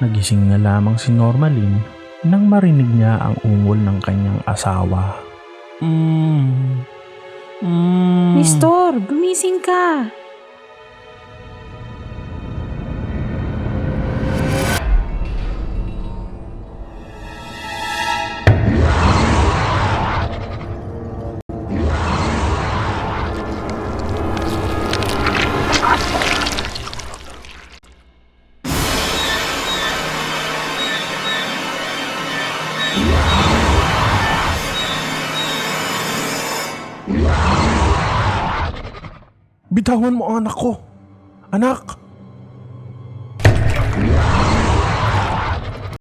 Nagising na lamang si Normalin nang marinig niya ang ungol ng kanyang asawa. Nestor, gumising ka! Bitawan mo ang anak ko! Anak!